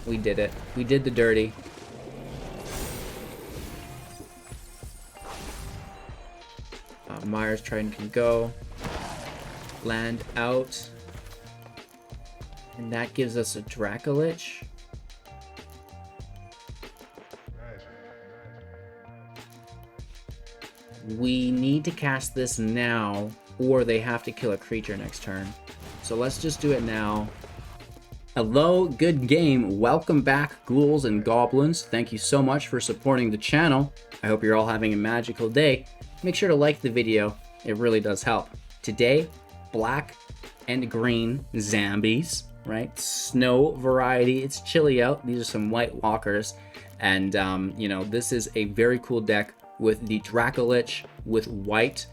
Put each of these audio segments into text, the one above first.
We did it. We did the dirty. Mire Triton can go. Land out. And that gives us a Dracolich. We need to cast this now, or they have to kill a creature next turn. So let's just do it now. Hello, good game. Welcome back, ghouls and goblins. Thank you so much for supporting the channel. I hope you're all having a magical day. Make sure to like the video. It really does help. Today, black and green zombies, right? Snow variety. It's chilly out. These are some White Walkers. And, you know, this is a very cool deck with the Dracolich with Wight,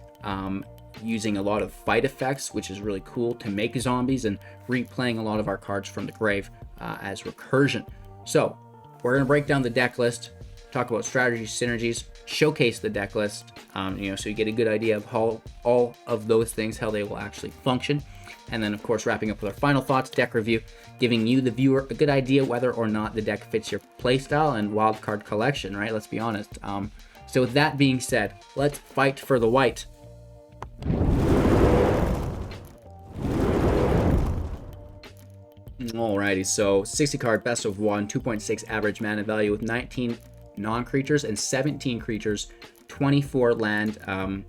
using a lot of fight effects, which is really cool to make zombies, and replaying a lot of our cards from the grave as recursion. So we're going to break down the deck list, talk about strategies, synergies, showcase the deck list, you know, so you get a good idea of how all of those things, how they will actually function. And then, of course, wrapping up with our final thoughts, deck review, giving you, the viewer, a good idea whether or not the deck fits your playstyle and wildcard collection, right? Let's be honest. So with that being said, let's fight for the white. Alrighty, so 60 card, best of 1, 2.6 average mana value with 19 non-creatures and 17 creatures, 24 land.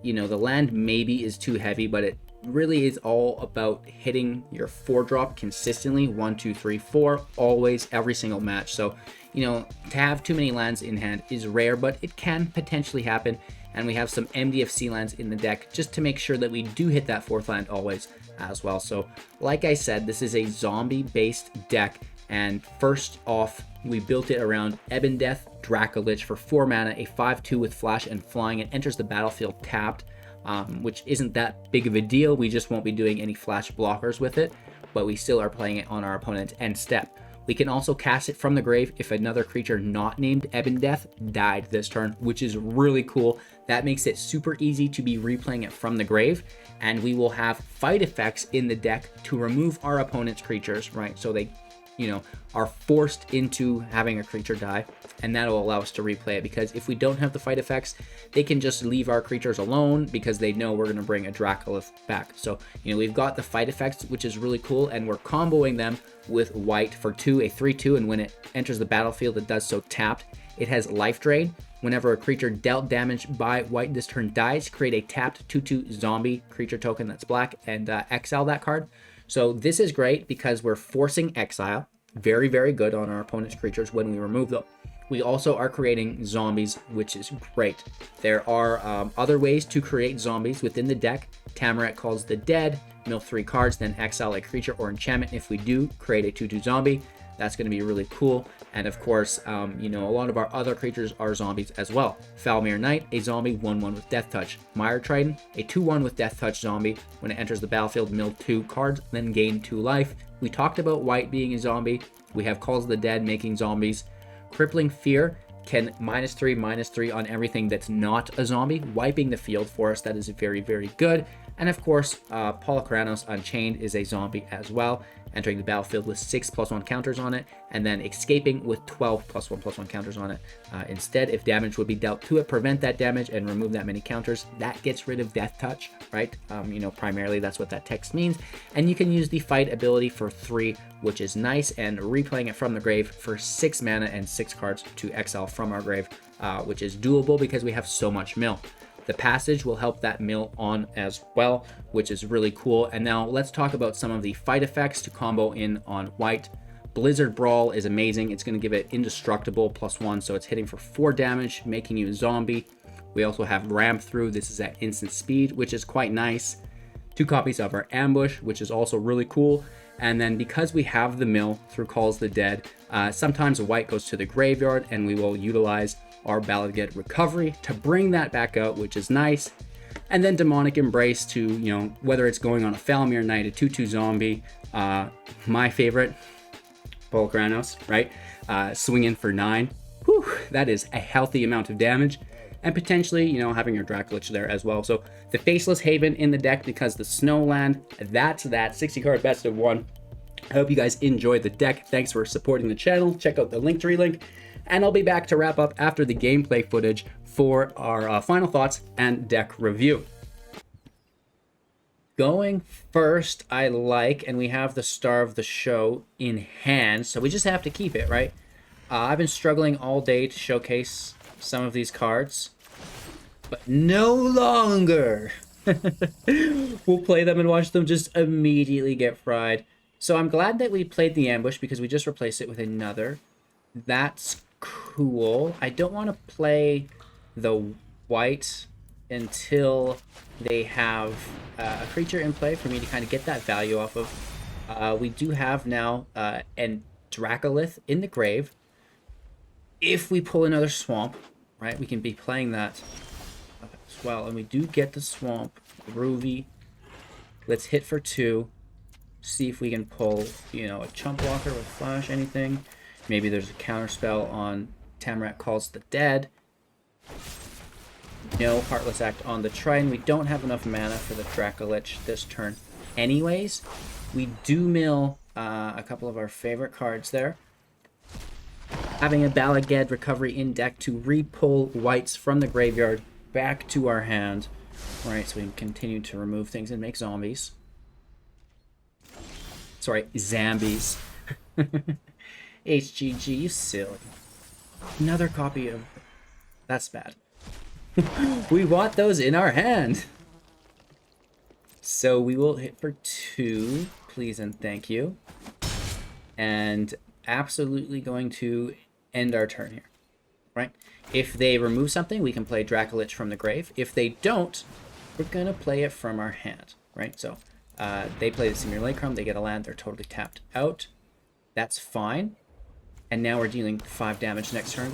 You know, the land maybe is too heavy, but it really is all about hitting your 4-drop consistently, 1, 2, 3, 4, always, every single match. So, you know, to have too many lands in hand is rare, but it can potentially happen. And we have some MDFC lands in the deck just to make sure that we do hit that 4th land always as well. So, like I said, this is a zombie-based deck. And first off, we built it around Ebondeath, Dracolich for 4 mana, a 5/2 with flash and flying. It enters the battlefield tapped, which isn't that big of a deal. We just won't be doing any flash blockers with it, but we still are playing it on our opponent's end step. We can also cast it from the grave if another creature not named Ebondeath died this turn, which is really cool. That makes it super easy to be replaying it from the grave, and we will have fight effects in the deck to remove our opponent's creatures, right? So they, you know, are forced into having a creature die, and that will allow us to replay it, because if we don't have the fight effects, they can just leave our creatures alone because they know we're going to bring a Dracolich back. So, you know, we've got the fight effects, which is really cool, and we're comboing them with Wight for 2, a 3/2, and when it enters the battlefield, it does so tapped. It has life drain. Whenever a creature dealt damage by Wight this turn dies, create a tapped 2/2 zombie creature token that's black and exile that card. So this is great because we're forcing exile. Very, very good on our opponent's creatures when we remove them. We also are creating zombies, which is great. There are other ways to create zombies within the deck. Tymaret calls the dead, mill 3 cards, then exile a creature or enchantment. If we do create a 2/2 zombie, that's going to be really cool. And of course, you know, a lot of our other creatures are zombies as well. Foulmire Knight, a zombie, 1/1 with Death Touch. Mire Triton, a 2/1 with Death Touch zombie. When it enters the battlefield, mill 2 cards, then gain 2 life. We talked about Wight being a zombie. We have Calls of the Dead making zombies. Crippling Fear can -3/-3 on everything that's not a zombie, wiping the field for us. That is very, very good. And of course, Polukranos Unchained is a zombie as well, entering the battlefield with 6+1 counters on it, and then escaping with 12+1/+1 counters on it. Instead, if damage would be dealt to it, prevent that damage and remove that many counters. That gets rid of Death Touch, right? You know, primarily that's what that text means. And you can use the fight ability for 3, which is nice, and replaying it from the grave for 6 mana and 6 cards to exile from our grave, which is doable because we have so much mill. The passage will help that mill on as well, which is really cool. And now let's talk about some of the fight effects to combo in on Wight. Blizzard Brawl is amazing. It's going to give it indestructible +1, so it's hitting for 4 damage, making you a zombie. We also have Ram Through. This is at instant speed, which is quite nice. 2 copies of our Ambush, which is also really cool. And then because we have the mill through Calls of the Dead, sometimes Wight goes to the graveyard, and we will utilize our Bala Ged Recovery to bring that back out, which is nice. And then Demonic Embrace to, you know, whether it's going on a Foulmire Knight, a 2/2 zombie, my favorite, Polukranos, right? Swing in for 9. Whew, that is a healthy amount of damage. And potentially, you know, having your Dracolich there as well. So the Faceless Haven in the deck because the Snowland, that's that 60 card best of 1. I hope you guys enjoyed the deck. Thanks for supporting the channel. Check out the Linktree link. And I'll be back to wrap up after the gameplay footage for our final thoughts and deck review. Going first, I like, and we have the star of the show in hand, so we just have to keep it, right? I've been struggling all day to showcase some of these cards, but no longer. We'll play them and watch them just immediately get fried. So I'm glad that we played the ambush because we just replaced it with another. That's cool. I don't want to play the Wight until they have a creature in play for me to kind of get that value off of. We do have now an Dracolich in the grave. If we pull another swamp, right, we can be playing that as well. And we do get the swamp, Groovy. Let's hit for 2. See if we can pull, you know, a chump blocker with flash, anything. Maybe there's a counter spell on Tymaret Calls the Dead. No Heartless Act on the Triton. We don't have enough mana for the Dracolich this turn anyways. We do mill a couple of our favorite cards there. Having a Bala Ged Recovery in deck to re-pull Wights from the graveyard back to our hand. Right, so we can continue to remove things and make zombies. Sorry, Zambies. HGG, you silly. Another copy of... That's bad. We want those in our hand. So we will hit for 2, please and thank you. And absolutely going to end our turn here. Right? If they remove something, we can play Dracolich from the grave. If they don't, we're going to play it from our hand. Right? So... they play the Simulacrum, they get a land, they're totally tapped out. That's fine. And now we're dealing 5 damage next turn.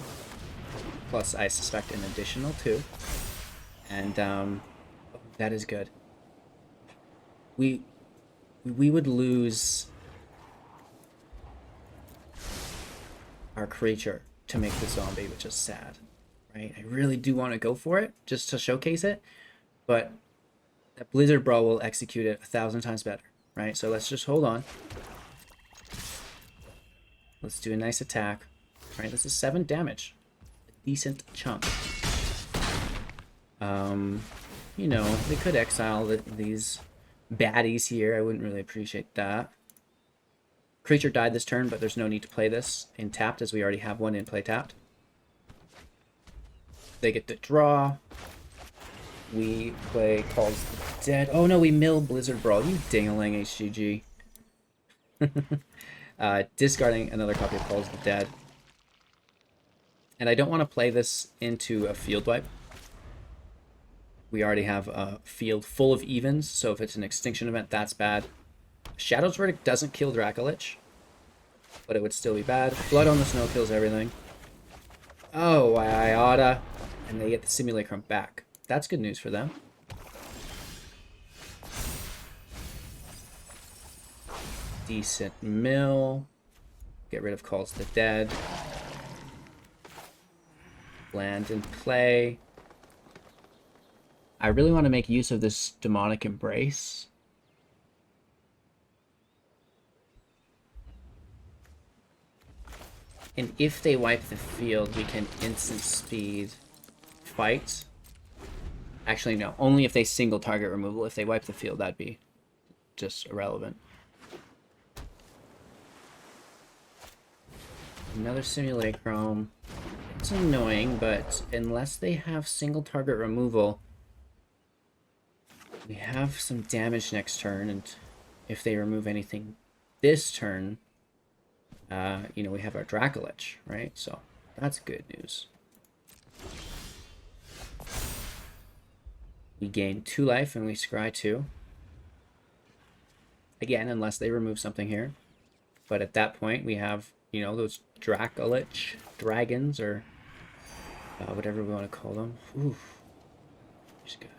Plus, I suspect an additional 2. And that is good. We would lose our creature to make the zombie, which is sad. Right? I really do want to go for it, just to showcase it. But... that Blizzard Brawl will execute it 1,000 times better, right? So let's just hold on. Let's do a nice attack. Right, this is 7 damage. A decent chunk. You know, they could exile these baddies here. I wouldn't really appreciate that. Creature died this turn, but there's no need to play this in tapped, as we already have one in play tapped. They get to draw. We play Calls the Dead. Oh no, we mill Blizzard Brawl. You ding-a-ling, HGG. Discarding another copy of Calls the Dead. And I don't want to play this into a field wipe. We already have a field full of evens, so if it's an extinction event, that's bad. Shadow's Verdict doesn't kill Dracolich, but it would still be bad. Blood on the Snow kills everything. Oh, I oughta. And they get the Simulacrum back. That's good news for them. Decent mill. Get rid of Calls the Dead. Land in play. I really want to make use of this Demonic Embrace. And if they wipe the field, we can instant speed fight. Actually, no. Only if they single target removal. If they wipe the field, that'd be just irrelevant. Another Simulacrum. It's annoying, but unless they have single target removal, we have some damage next turn, and if they remove anything this turn, you know, we have our Dracolich, right? So that's good news. We gain 2 life and we scry 2. Again, unless they remove something here. But at that point, we have, you know, those Dracolich dragons, or whatever we want to call them. Oof. Just good.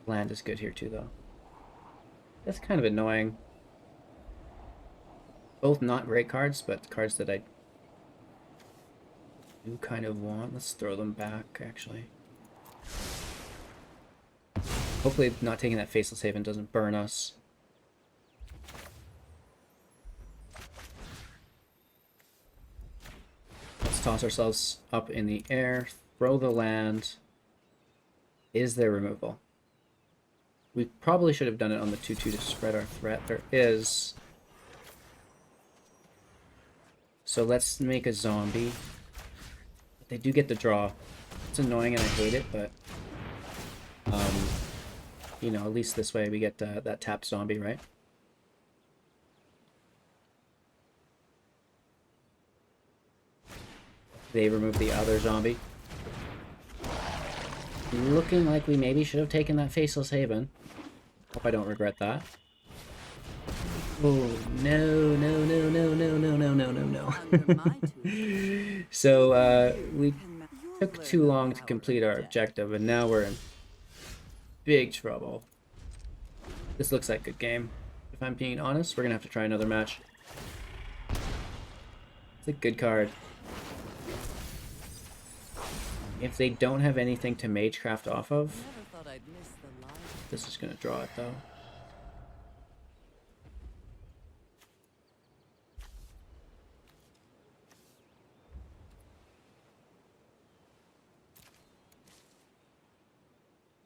The land is good here too, though. That's kind of annoying. Both not great cards, but cards that I do kind of want. Let's throw them back, actually. Hopefully not taking that Faceless Haven doesn't burn us. Let's toss ourselves up in the air, throw the land. Is there removal? We probably should have done it on the 2/2 to spread our threat. There is. So let's make a zombie. They do get the draw. It's annoying and I hate it, but you know, at least this way we get that tapped zombie, right? They remove the other zombie. Looking like we maybe should have taken that Faceless Haven. Hope I don't regret that. Oh, no, no, no, no, no, no, no, no, no, no. So, we took too long to complete our objective, and now we're in big trouble. This looks like a good game. If I'm being honest, we're gonna have to try another match. It's a good card. If they don't have anything to Magecraft off of, this is gonna draw it though.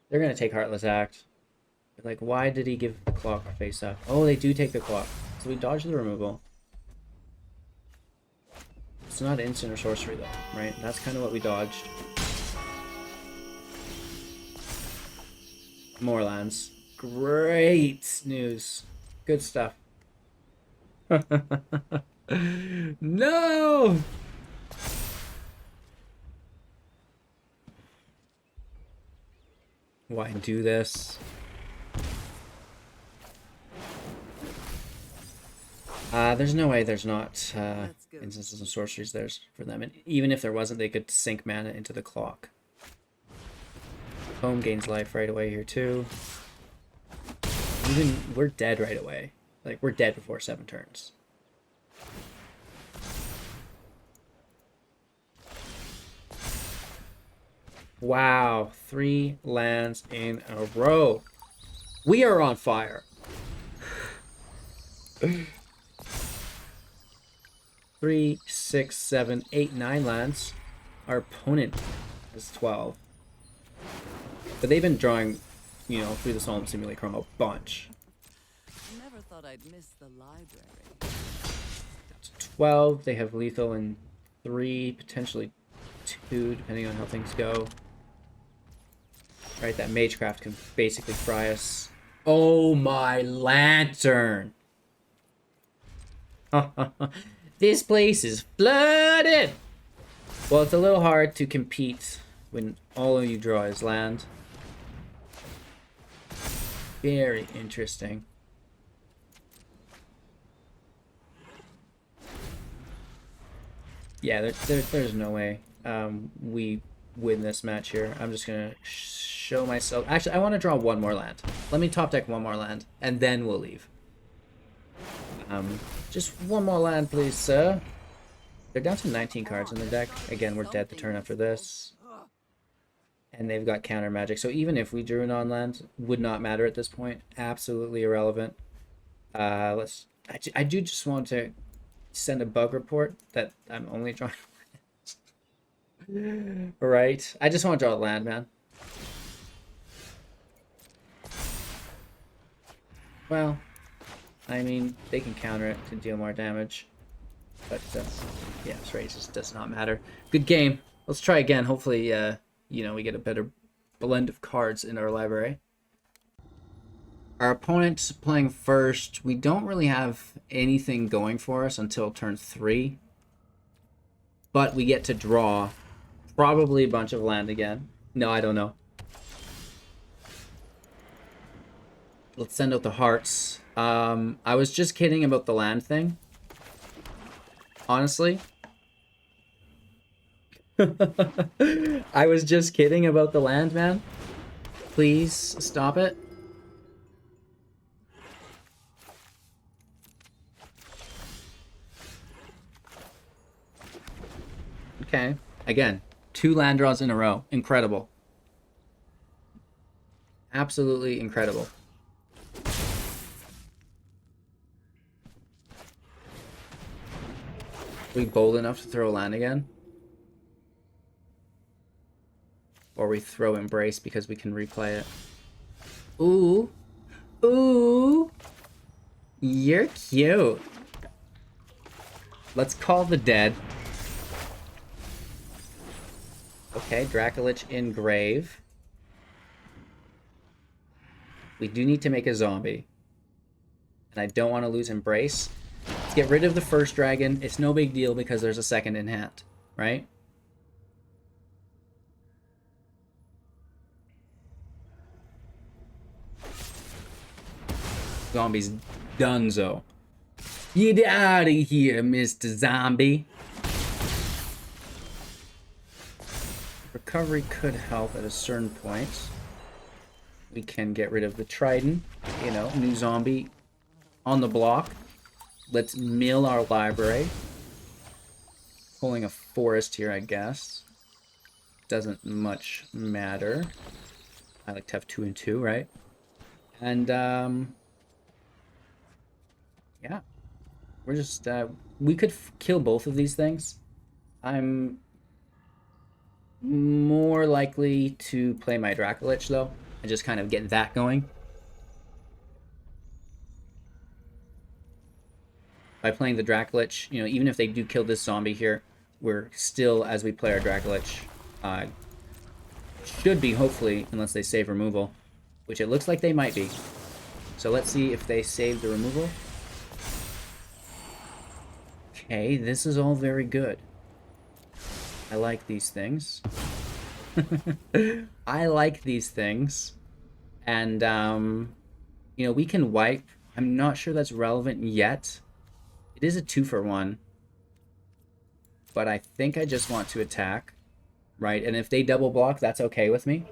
They're gonna take Heartless Act. Like, why did he give the clock face up? Oh, they do take the clock. So we dodge the removal. It's not instant or sorcery though, right? That's kind of what we dodged. More lands. Great news. Good stuff. No! Why do this? There's no way there's not instances and sorceries there's for them. And even if there wasn't, they could sink mana into the clock. Home gains life right away here too. Even we're dead right away. Like, we're dead before 7 turns. Wow, 3 lands in a row. We are on fire. 3, 6, 7, 8, 9 lands. Our opponent has 12. But they've been drawing, you know, through the Solemn Simulacrum a bunch. Never thought I'd miss the library. That's 12. They have lethal in 3, potentially 2, depending on how things go. Right, that Magecraft can basically fry us. Oh my lantern! This place is flooded! Well, it's a little hard to compete when all of you draw is land. Very interesting. Yeah, there's no way we win this match here. I'm just gonna show myself. Actually, I want to draw one more land. Let me top deck one more land, and then we'll leave. Just one more land, please, sir. They're down to 19 cards in the deck. Again, we're dead the turn after this. And they've got counter magic. So even if we drew an on-land, would not matter at this point. Absolutely irrelevant. I do just want to send a bug report that I'm only drawing lands. Right. I just want to draw a land, man. Well, I mean, they can counter it to deal more damage. But, yeah, this race just does not matter. Good game. Let's try again. Hopefully, you know, we get a better blend of cards in our library. Our opponent's playing first. We don't really have anything going for us until turn 3. But we get to draw probably a bunch of land again. No, I don't know. Let's send out the hearts. I was just kidding about the land thing. Honestly. I was just kidding about the land, man. Please stop it. Okay. Again, 2 land draws in a row. Incredible. Absolutely incredible. We bold enough to throw a land again? we throw Embrace because we can replay it. Ooh. Ooh. You're cute. Let's call the dead. Okay, Dracolich in grave. We do need to make a zombie. And I don't want to lose Embrace. Let's get rid of the first dragon. It's no big deal because there's a second in hand, right? Zombie's donezo. Get out of here, Mr. Zombie. Recovery could help at a certain point. We can get rid of the Triton. You know, new zombie on the block. Let's mill our library. Pulling a forest here, I guess. Doesn't much matter. I like to have 2 and 2, right? And, yeah. We're just, we could kill both of these things. I'm more likely to play my Dracolich, though, and just kind of get that going. By playing the Dracolich, you know, even if they do kill this zombie here, we're still, as we play our Dracolich, should be, hopefully, unless they save removal, which it looks like they might be. So let's see if they save the removal. Okay, this is all very good. I like these things. I like these things. And, you know, we can wipe. I'm not sure that's relevant yet. It is a 2-for-1. But I think I just want to attack. Right? And if they double block, that's okay with me.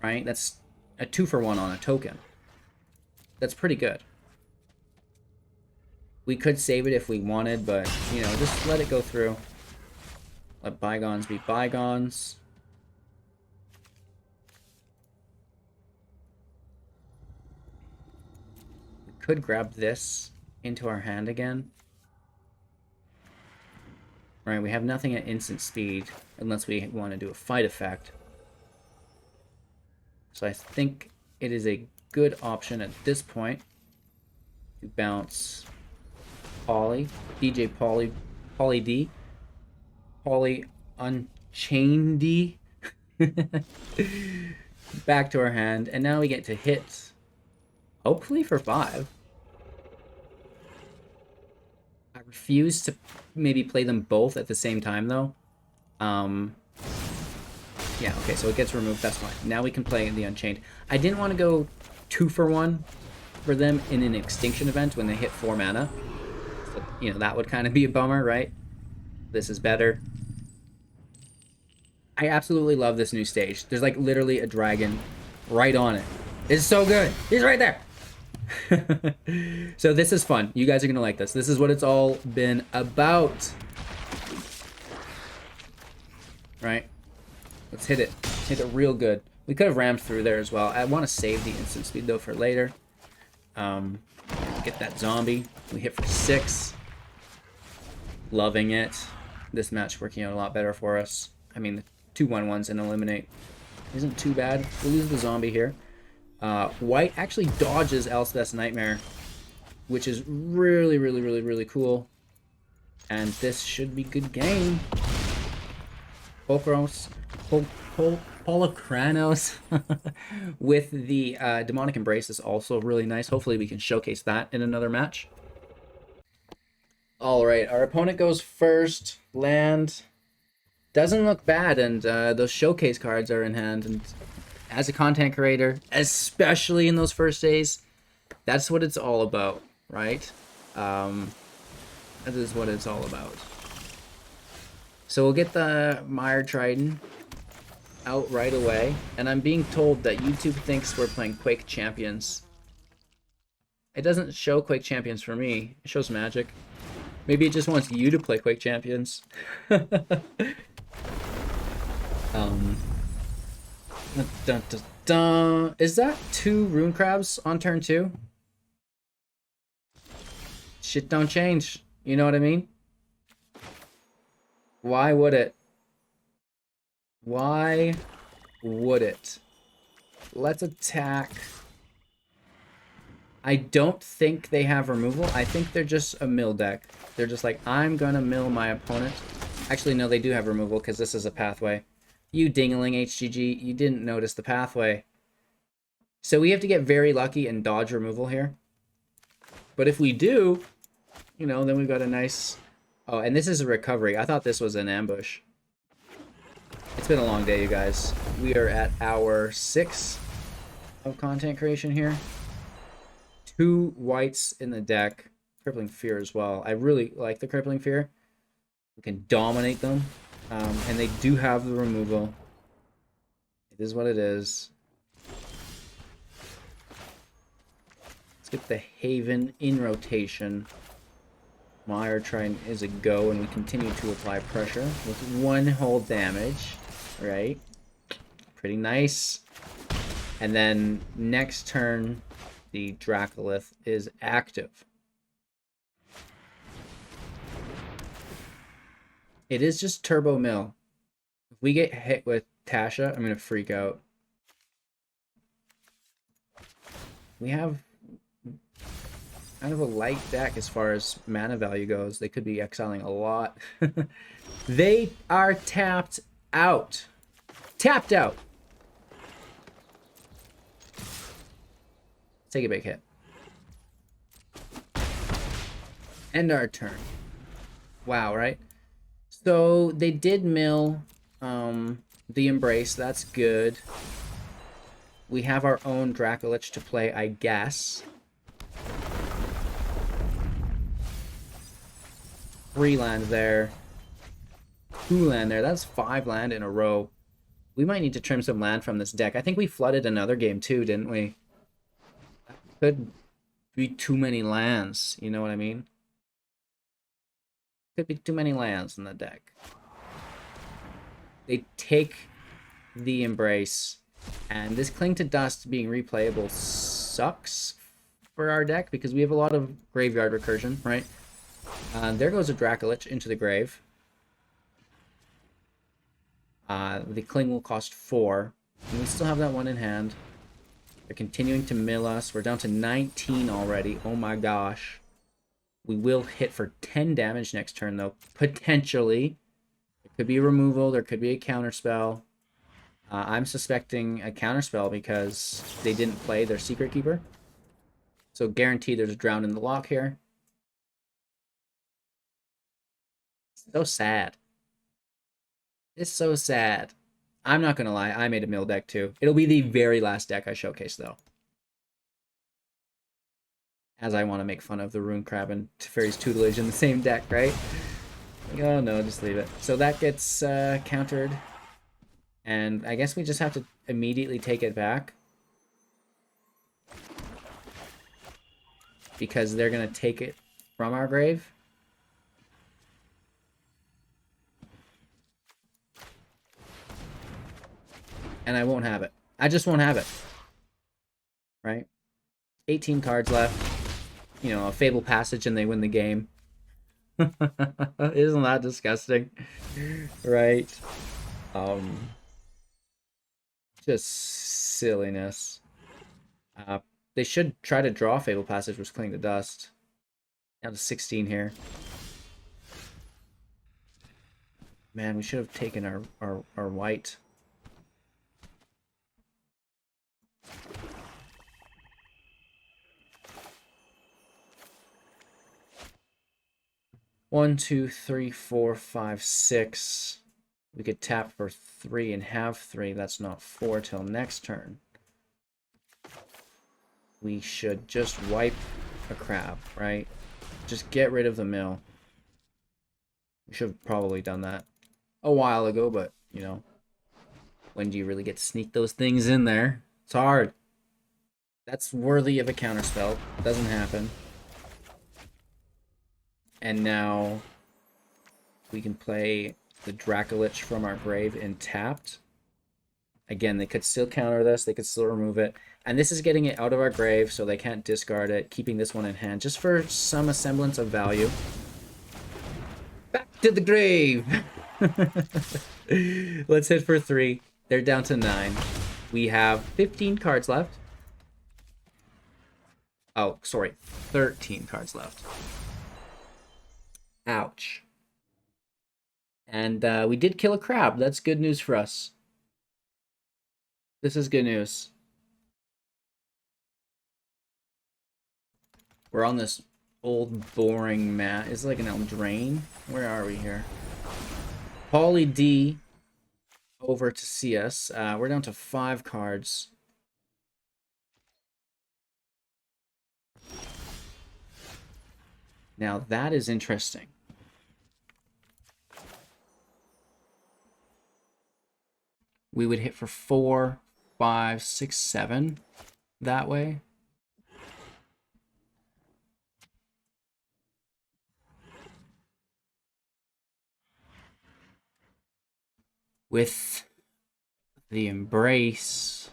Right? That's a 2-for-1 on a token. That's pretty good. We could save it if we wanted, but, you know, just let it go through. Let bygones be bygones. We could grab this into our hand again. Right, we have nothing at instant speed, unless we want to do a fight effect. So I think it is a good option at this point to bounce Poly, DJ Poly, Poly D, Poly Unchained D. Back to our hand, and now we get to hit, hopefully for 5. I refuse to maybe play them both at the same time, though. Yeah, okay, so it gets removed, that's fine. Now we can play the Unchained. I didn't want to go 2-for-1 for them in an Extinction event when they hit 4 mana. So, you know, that would kind of be a bummer, right? This is better. I absolutely love this new stage. There's like literally a dragon right on it. It's so good. He's right there. So this is fun. You guys are gonna like this. This is what it's all been about. Right? Let's hit it. Hit it real good. We could have rammed through there as well. I want to save the instant speed though for later. Get that zombie. We hit for 6. Loving it. This match working out a lot better for us. I mean, the 2/1/1s and eliminate isn't too bad. We'll lose the zombie here. Wight actually dodges Elspeth's Nightmare, which is really, really, really, really cool. And this should be good game. Polukranos with the Demonic Embrace is also really nice. Hopefully we can showcase that in another match. Alright, our opponent goes first. Land. Doesn't look bad, and those showcase cards are in hand. And as a content creator, especially in those first days, that's what it's all about, right? That is what it's all about. So we'll get the Mire Triton out right away. And I'm being told that YouTube thinks we're playing Quake Champions. It doesn't show Quake Champions for me. It shows Magic. Maybe it just wants you to play Quake Champions. Dun, dun, dun. Is that 2 Rune Crabs on turn 2? Shit don't change. You know what I mean? Why would it? Why would it? Let's attack. I don't think they have removal. I think they're just a mill deck. They're just like, I'm gonna mill my opponent. Actually, no, they do have removal because this is a pathway. You dingling HGG, you didn't notice the pathway. So we have to get very lucky and dodge removal here. But if we do, you know, then we've got a nice... Oh, and this is a recovery. I thought this was an ambush. It's been a long day, you guys. We are at hour 6 of content creation here. 2 Wights in the deck. Crippling Fear as well. I really like the Crippling Fear. We can dominate them. And they do have the removal. It is what it is. Let's get the Haven in rotation. Mire Triton is a go, and we continue to apply pressure with 1 whole damage. Right? Pretty nice. And then next turn, the Dracolich is active. It is just Turbo Mill. If we get hit with Tasha, I'm going to freak out. We have kind of a light deck as far as mana value goes. They could be exiling a lot. They are tapped out. Tapped out. Take a big hit. End our turn. Wow, right? So they did mill the Embrace. That's good. We have our own Dracolich to play, I guess. 3 land there. 2 land there. That's 5 land in a row. We might need to trim some land from this deck. I think we flooded another game too, didn't we? That could be too many lands. You know what I mean? Could be too many lands in the deck. They take the Embrace. And this Cling to Dust being replayable sucks for our deck because we have a lot of graveyard recursion, right? There goes a Dracolich into the grave. The Cling will cost 4. And we still have that 1 in hand. They're continuing to mill us. We're down to 19 already. Oh my gosh. We will hit for 10 damage next turn, though. Potentially. There could be a removal. There could be a counterspell. I'm suspecting a counterspell because they didn't play their Secret Keeper. So guaranteed there's a Drown in the Lock here. So sad. It's so sad. I'm not going to lie. I made a mill deck too. It'll be the very last deck I showcase, though. As I want to make fun of the Rune Crab and Teferi's Tutelage in the same deck, right? Oh no, just leave it. So that gets countered. And I guess we just have to immediately take it back. Because they're going to take it from our grave. And I won't have it. I just won't have it. Right? 18 cards left. You know, a Fabled Passage and they win the game. Isn't that disgusting? Right? Just silliness. They should try to draw Fabled Passage with Cling to Dust. Down to 16 here. Man, we should have taken our Wight. One, two, three, four, five, 6. We could tap for 3 and have 3. That's not 4 till next turn. We should just wipe a crab, right? Just get rid of the mill. We should have probably done that a while ago, but, you know, when do you really get to sneak those things in there? It's hard. That's worthy of a counterspell. Doesn't happen. And now we can play the Dracolich from our grave in tapped. Again, they could still counter this. They could still remove it. And this is getting it out of our grave, so they can't discard it. Keeping this one in hand, just for some semblance of value. Back to the grave! Let's hit for 3. They're down to 9. We have 15 cards left. Oh, sorry. 13 cards left. Ouch. And we did kill a crab. That's good news for us. This is good news. We're on this old boring map. It's like an Eldraine. Where are we here? Pauly D over to see us. We're down to 5 cards. Now that is interesting. We would hit for 4, 5, 6, 7 that way. With the Embrace,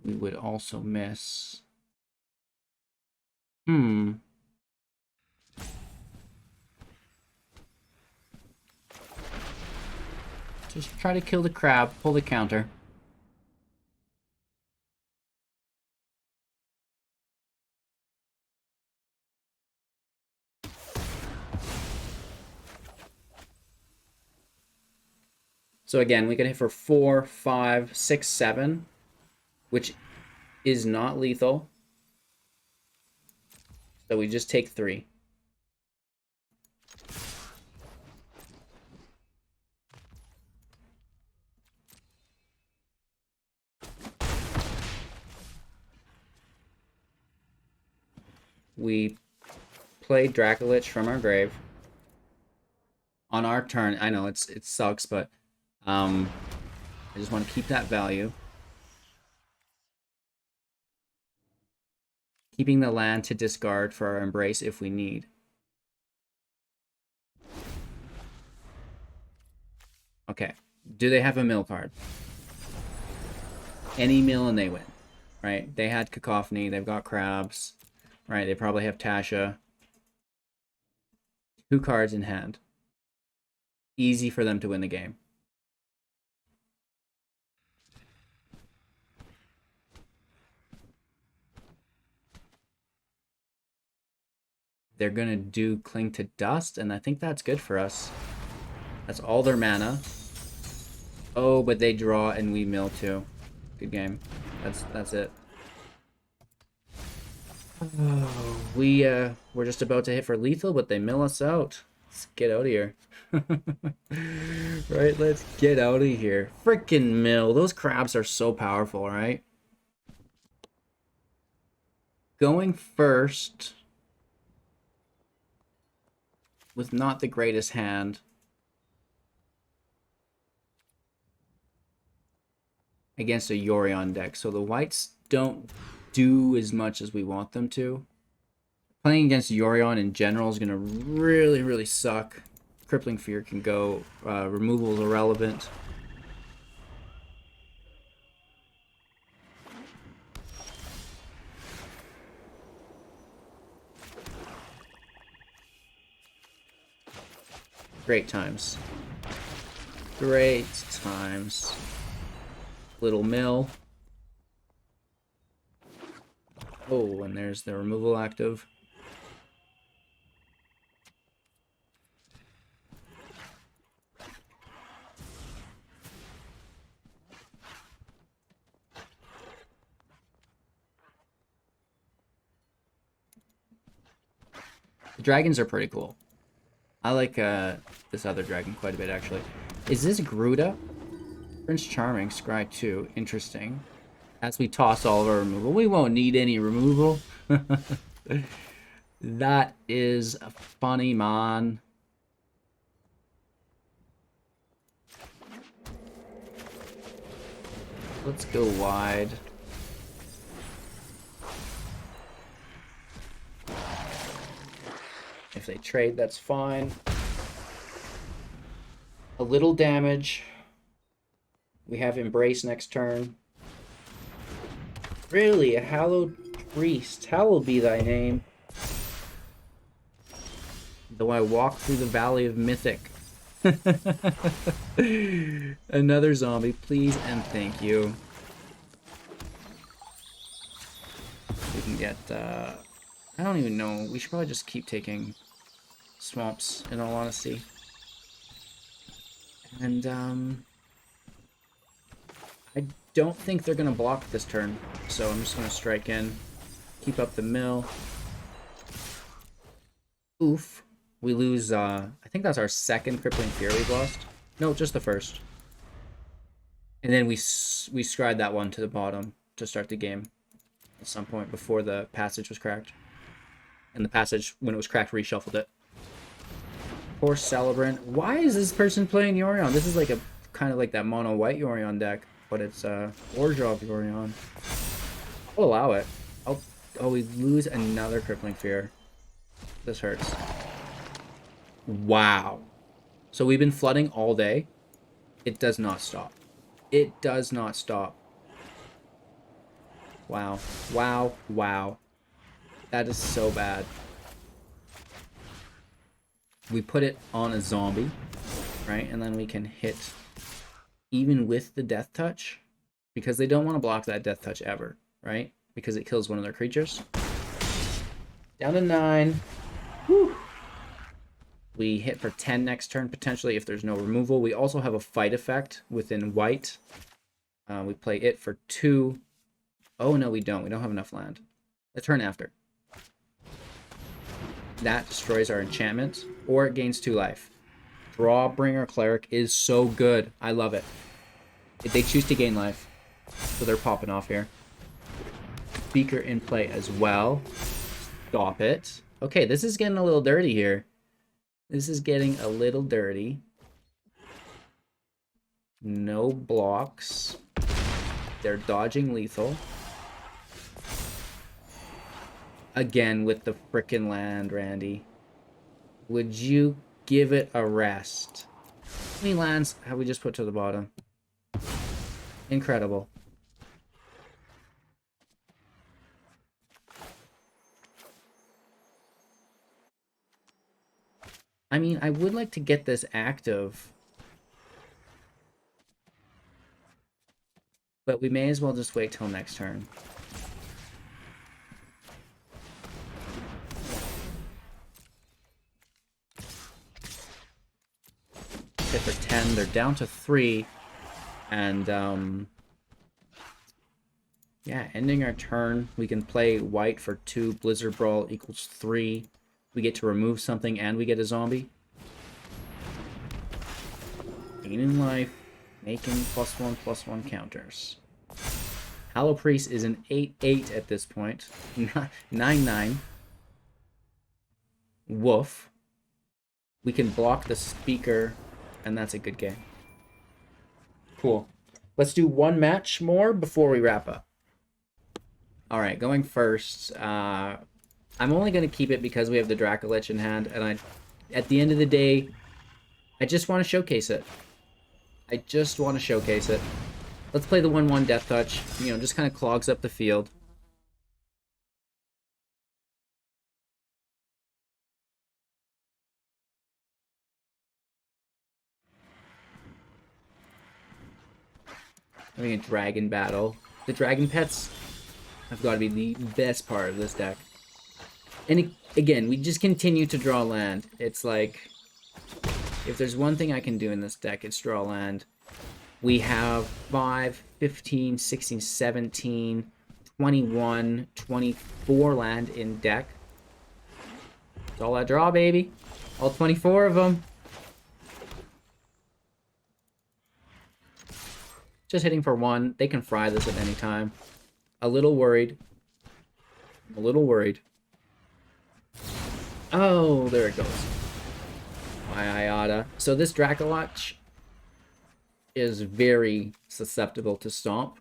we would also miss. Just try to kill the crab, pull the counter. So again, we can hit for 4, 5, 6, 7, which is not lethal. So we just take 3. We play Dracolich from our grave on our turn. I know it sucks, but I just want to keep that value. Keeping the land to discard for our Embrace if we need. Okay. Do they have a mill card? Any mill and they win. Right? They had Cacophony. They've got crabs. Right? They probably have Tasha. 2 cards in hand. Easy for them to win the game. They're going to do Cling to Dust, and I think that's good for us. That's all their mana. Oh, but they draw and we mill too. Good game. That's it. Oh, we're just about to hit for lethal, but they mill us out. Let's get out of here. Right, let's get out of here. Freaking mill. Those crabs are so powerful, right? Going first with not the greatest hand. Against a Yorion deck. So the whites don't do as much as we want them to. Playing against Yorion in general is going to really, really suck. Crippling Fear can go. Removal is irrelevant. Great times. Great times. Little mill. Oh, and there's the removal active. The dragons are pretty cool. I like this other dragon quite a bit, actually. Is this Gruda? Prince Charming, Scry 2. Interesting. As we toss all of our removal. We won't need any removal. That is a funny, man. Let's go wide. If they trade, that's fine. A little damage. We have Embrace next turn. Really? A Hallowed Priest. Hallowed be thy name. Though I walk through the Valley of Mythic. Another zombie, please and thank you. We can get, I don't even know. We should probably just keep taking swamps, in all honesty. And, I don't think they're going to block this turn, so I'm just going to strike in. Keep up the mill. Oof. We lose, I think that's our second Crippling Fear we've lost. No, just the first. And then we scried that one to the bottom to start the game at some point before the passage was cracked. And the passage, when it was cracked, reshuffled it. Poor Celebrant. Why is this person playing Yorion? This is like a kind of like that mono white Yorion deck, but it's Wardrop Yorion. I'll allow it. Oh, we lose another Crippling Fear. This hurts. Wow. So we've been flooding all day. It does not stop. It does not stop. Wow. Wow. Wow. That is so bad. We put it on a zombie, right? And then we can hit even with the Death Touch, because they don't want to block that Death Touch ever, right? Because it kills one of their creatures. Down to 9. Whew. We hit for 10 next turn, potentially, if there's no removal. We also have a fight effect within Wight. We play it for 2. Oh, no, we don't. We don't have enough land. The turn after. That destroys our enchantment, or it gains 2 life. Drawbringer Cleric is so good. I love it. If they choose to gain life, so they're popping off here. Speaker in play as well. Stop it. Okay, this is getting a little dirty here. This is getting a little dirty. No blocks. They're dodging lethal. Again with the frickin' land, Randy. Would you give it a rest? How many lands have we just put to the bottom? Incredible. I mean, I would like to get this active, but we may as well just wait till next turn. Hit for 10. They're down to 3. And, yeah, ending our turn. We can play Wight for 2. Blizzard Brawl equals 3. We get to remove something and we get a zombie. Gaining life. Making +1/+1 counters. Hallow Priest is an 8/8 at this point. 9/9. Woof. We can block the speaker, and that's a good game. Cool. Let's do one match more before we wrap up. Alright, going first. I'm only going to keep it because we have the Dracolich in hand, and at the end of the day, I just want to showcase it. I just want to showcase it. Let's play the 1/1 Death Touch. You know, just kind of clogs up the field. Having a dragon battle. The dragon pets have got to be the best part of this deck. And again, we just continue to draw land. It's like, if there's one thing I can do in this deck, it's draw land. We have 5, 15, 16, 17, 21, 24 land in deck. That's all I draw, baby. All 24 of them. Just hitting for 1. They can fry this at any time. A little worried. A little worried. Oh, there it goes. My Iota. So this Dracolich is very susceptible to stomp.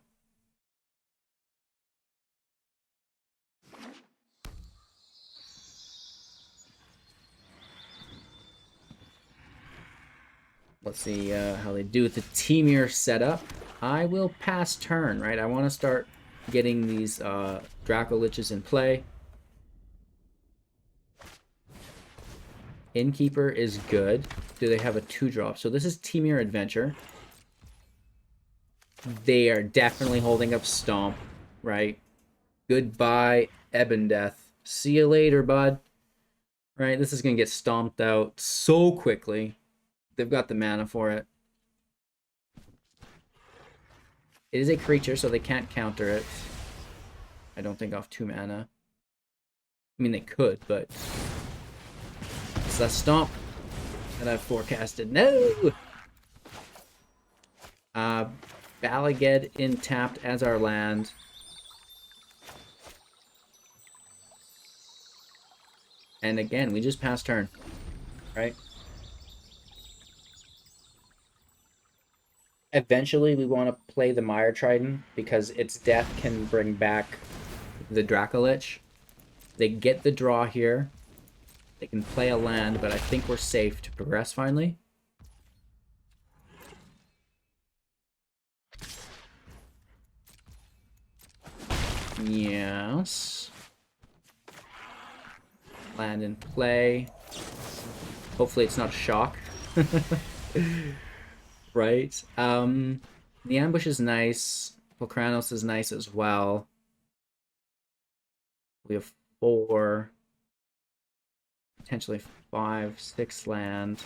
Let's see how they do with the Tymaret setup. I will pass turn, right? I want to start getting these Dracoliches in play. Innkeeper is good. Do they have a 2-drop? So this is Temur Adventure. They are definitely holding up Stomp, right? Goodbye, Ebondeath. See you later, bud. Right, this is going to get stomped out so quickly. They've got the mana for it. It is a creature, so they can't counter it. I don't think off 2 mana. I mean, they could, but... it's that Stomp that I've forecasted. No! Bala Ged in tapped as our land. And again, we just passed turn, right? Eventually, we want to play the Mire Triton because its death can bring back the Dracolich. They get the draw here. They can play a land, but I think we're safe to progress finally. Yes. Land in play. Hopefully it's not a shock. Right. The ambush is nice. Polukranos is nice as well. We have 4, potentially 5, 6 land.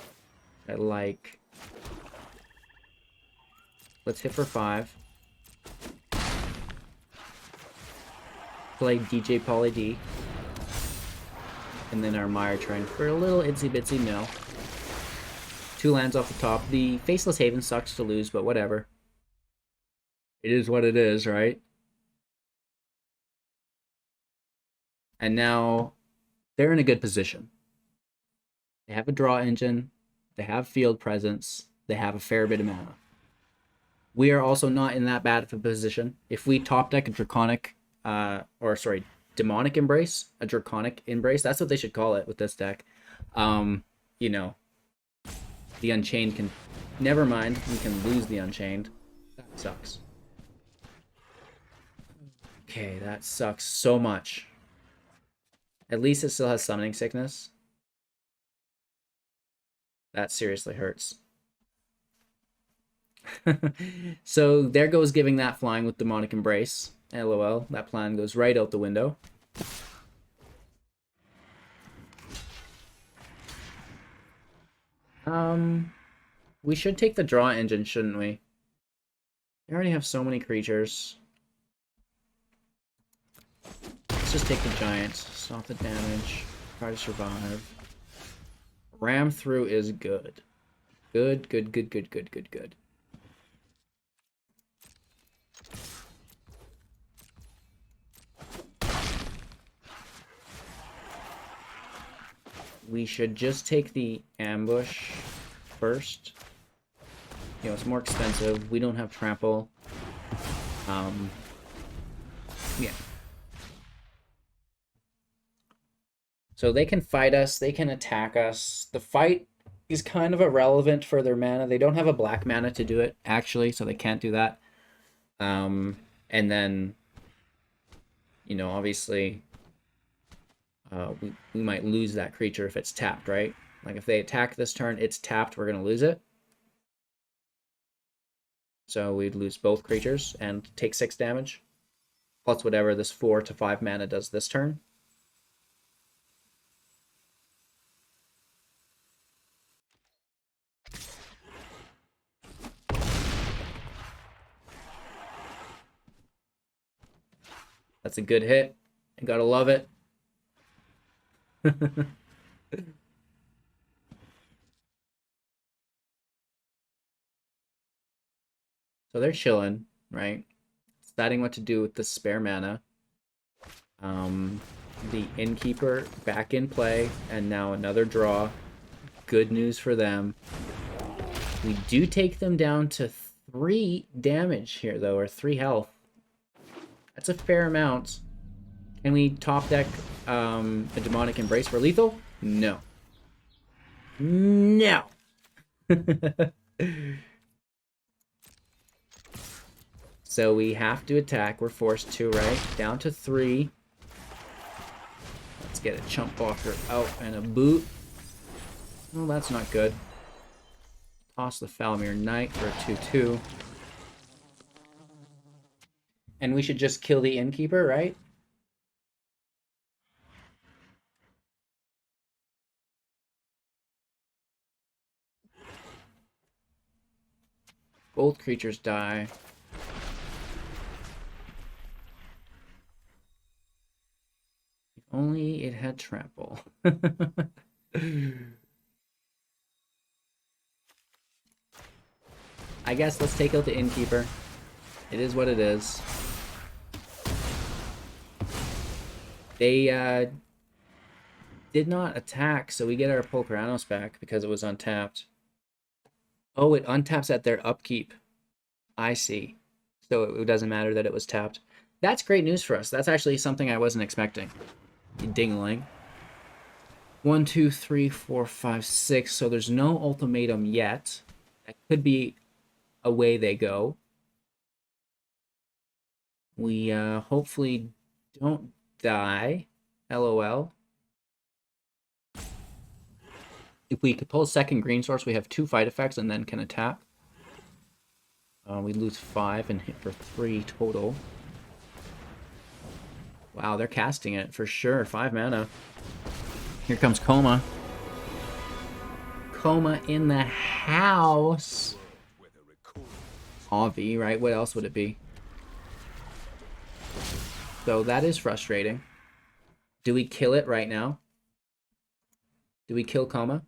I like. Let's hit for 5. Play DJ Poly D. And then our Mire Triton for a little itsy bitsy mill. 2 lands off the top. The Faceless Haven sucks to lose, but whatever. It is what it is, right? And now they're in a good position. They have a draw engine. They have field presence. They have a fair bit of mana. We are also not in that bad of a position. If we top deck a Draconic, Demonic Embrace, a Draconic Embrace, that's what they should call it with this deck. You know, the Unchained can, never mind, we can lose the Unchained. That sucks. Okay, that sucks so much. At least it still has Summoning Sickness. That seriously hurts. So there goes giving that flying with Demonic Embrace. LOL, that plan goes right out the window. We should take the draw engine, shouldn't we? We already have so many creatures. Let's just take the giant. Stop the damage. Try to survive. Ram through is good. Good. We should just take the ambush first. You know, it's more expensive. We don't have trample. Yeah. So they can fight us. They can attack us. The fight is kind of irrelevant for their mana. They don't have a black mana to do it, actually, so they can't do that. And then, you know, obviously... we might lose that creature if it's tapped, right? Like if they attack this turn, it's tapped, we're going to lose it. So we'd lose both creatures and take 6 damage. Plus whatever this 4 to 5 mana does this turn. That's a good hit. You gotta love it. So they're chilling, right? Deciding what to do with the spare mana. The Innkeeper back in play, and now another draw. Good news for them. We do take them down to 3 damage here, though, or 3 health. That's a fair amount. Can we top deck a Demonic Embrace for lethal? No. No! So we have to attack. We're forced to, right? Down to 3. Let's get a Chump Walker out and a boot. Well, that's not good. Toss the Foulmire Knight for a 2/2. And we should just kill the Innkeeper, right? Both creatures die. If only it had trample. I guess let's take out the Innkeeper. It is what it is. They did not attack, so we get our Polukranos back because it was untapped. Oh, it untaps at their upkeep. I see. So it doesn't matter that it was tapped. That's great news for us. That's actually something I wasn't expecting. Ding-a-ling. 1, 2, 3, 4, 5, 6. So there's no ultimatum yet. That could be away they go. We hopefully don't die. LOL. If we could pull a second green source, we have 2 fight effects and then can attack. We lose 5 and hit for 3 total. Wow, they're casting it for sure. 5 mana. Here comes Coma. Coma in the house. Avi, right? What else would it be? So that is frustrating. Do we kill it right now? Do we kill Coma?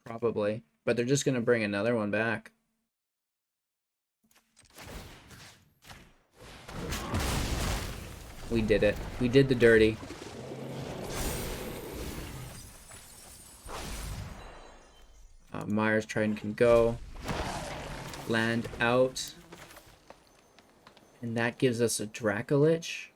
Probably. But they're just going to bring another one back. We did it. We did the dirty. Mire Triton can go. Land out. And that gives us a Dracolich.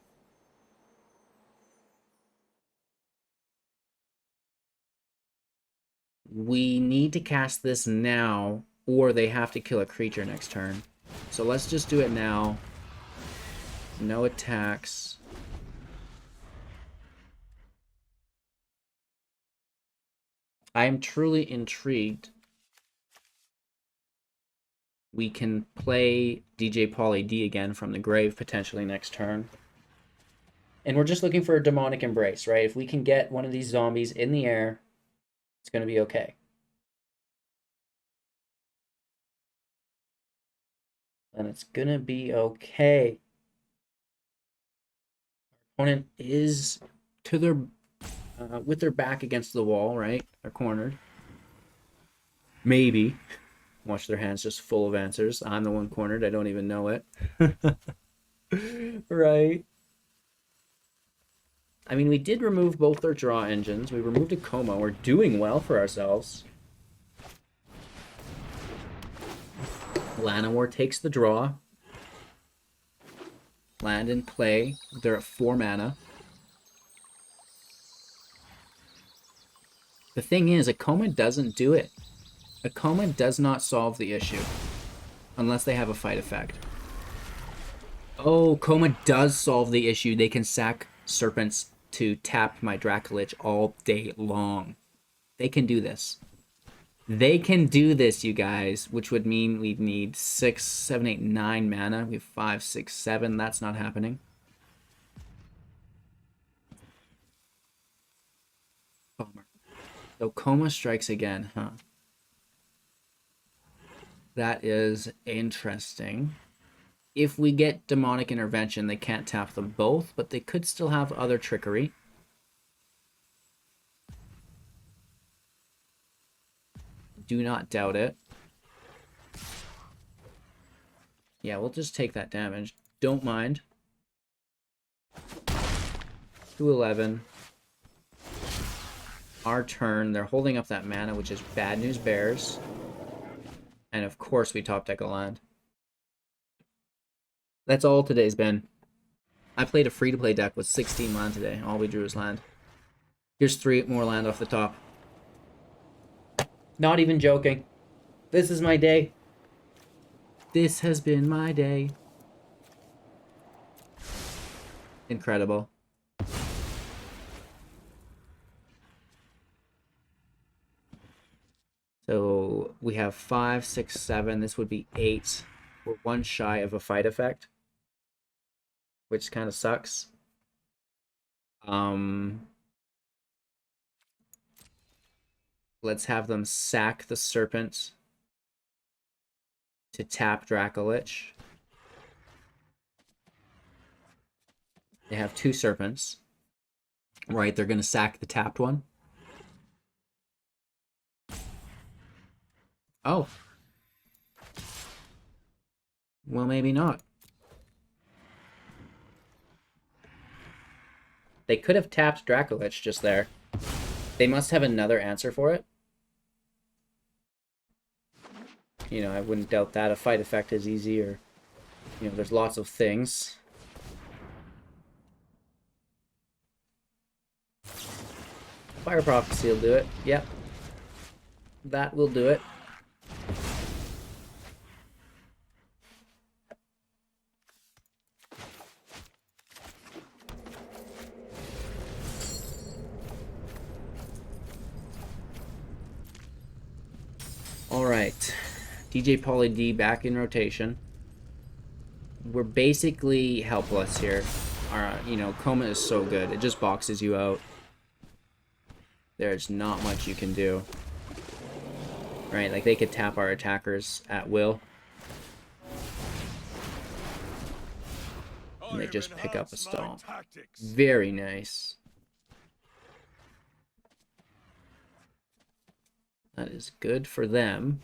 We need to cast this now, or they have to kill a creature next turn. So let's just do it now. No attacks. I am truly intrigued. We can play DJ Poly D again from the grave potentially next turn. And we're just looking for a demonic embrace, right? If we can get one of these zombies in the air, it's going to be okay. And it's going to be okay. Our opponent is to their with their back against the wall, right? They're cornered. Maybe. Watch their hands just full of answers. I'm the one cornered. I don't even know it. Right. I mean, we did remove both their draw engines. We removed a Coma. We're doing well for ourselves. Llanowar takes the draw. Land and play. They're at 4 mana. The thing is, a Coma doesn't do it. A Coma does not solve the issue. Unless they have a fight effect. Oh, Coma does solve the issue. They can sack Serpents to tap my Dracolich all day long. They can do this. They can do this, you guys. Which would mean we'd need 6, 7, 8, 9 mana. We have 5, 6, 7. That's not happening. Bummer. So Coma strikes again, huh? That is interesting. If we get Demonic Intervention, they can't tap them both, but they could still have other trickery. Do not doubt it. Yeah, we'll just take that damage. Don't mind. 2/11. Our turn. They're holding up that mana, which is bad news bears. And of course we top deck a land. That's all today's been. I played a free-to-play deck with 16 land today. All we drew is land. Here's 3 more land off the top. Not even joking. This is my day. This has been my day. Incredible. So we have 5, 6, 7. This would be 8. We're 1 shy of a fight effect, which kind of sucks. Let's have them sack the Serpent to tap Dracolich. They have 2 Serpents. Right, they're going to sack the tapped one. Oh. Well, maybe not. They could have tapped Dracolich just there. They must have another answer for it. You know, I wouldn't doubt that. A fight effect is easy, or, you know, there's lots of things. Fire Prophecy will do it. Yep. That will do it. Alright. DJ Poly D back in rotation. We're basically helpless here. You know, Coma is so good. It just boxes you out. There's not much you can do. Right, like they could tap our attackers at will. And they just pick up a stomp. Very nice. That is good for them.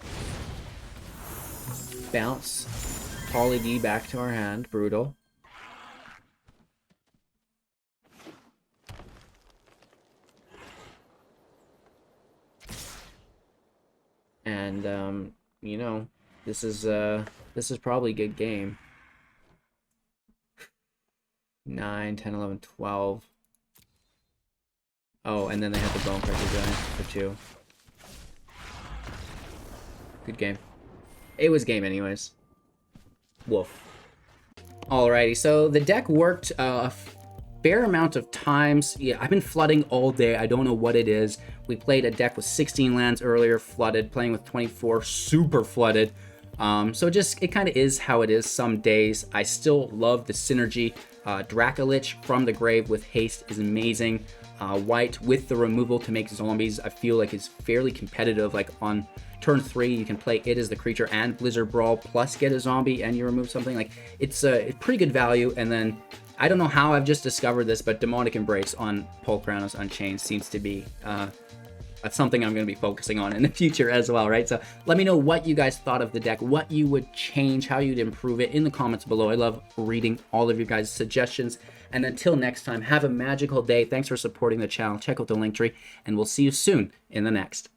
Bounce Poly D back to our hand. Brutal. And you know, this is probably a good game. 9, 10, 11, 12. Oh, and then they have the Bone Crusher going for 2. Good game. It was game anyways. Woof. Alrighty, so the deck worked a fair amount of times. Yeah, I've been flooding all day. I don't know what it is. We played a deck with 16 lands earlier, flooded, playing with 24, super flooded. So it kind of is how it is some days. I still love the synergy. Dracolich from the grave with haste is amazing. Wight with the removal to make zombies, I feel like is fairly competitive. Like on turn 3, you can play it as the creature and Blizzard Brawl plus get a zombie and you remove something. Like it's a pretty good value. And then I don't know how I've just discovered this, but Demonic Embrace on Polukranos Unchained seems to be that's something I'm going to be focusing on in the future as well, right? So let me know what you guys thought of the deck, what you would change, how you'd improve it in the comments below. I love reading all of your guys' suggestions. And until next time, have a magical day. Thanks for supporting the channel. Check out the link tree, and we'll see you soon in the next.